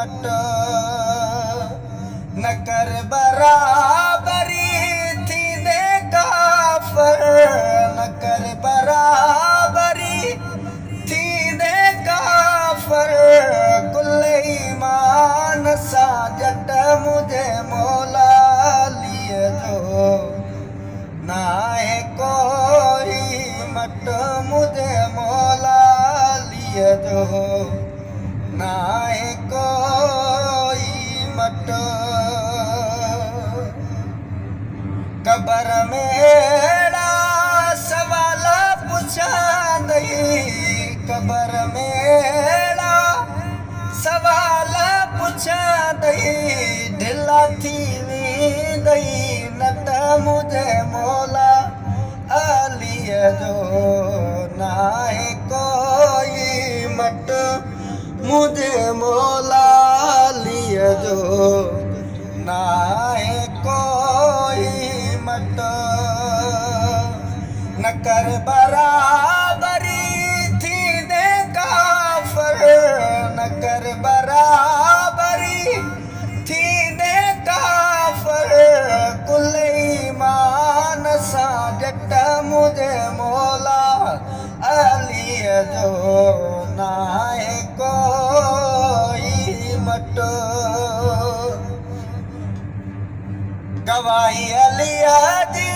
मट न कर बराबरी थी दे काफ़र न कर बराबरी थी दे काफ़र कुल ईमान सां जट मुझे मौला लिए जो नाहे कोई मट मुझे मौला लिए जो नाहे कोई मट कबर में अहिड़ा सवाल पुछंदई कबर में अहिड़ा सवाल पुछंदई ढिला थी वेंदई न त मुझे मौला अलीअ जो नाहे कोई मट मुझे मौला अलीअ जो नाहे कोई मट न कर बराबरी थी दे काफ़र न कर बराबरी थी दे काफ़र कुल ईमान सां जट मुझे मौला अलीअ जो नाहे कोई मट गवाही अलीअ जी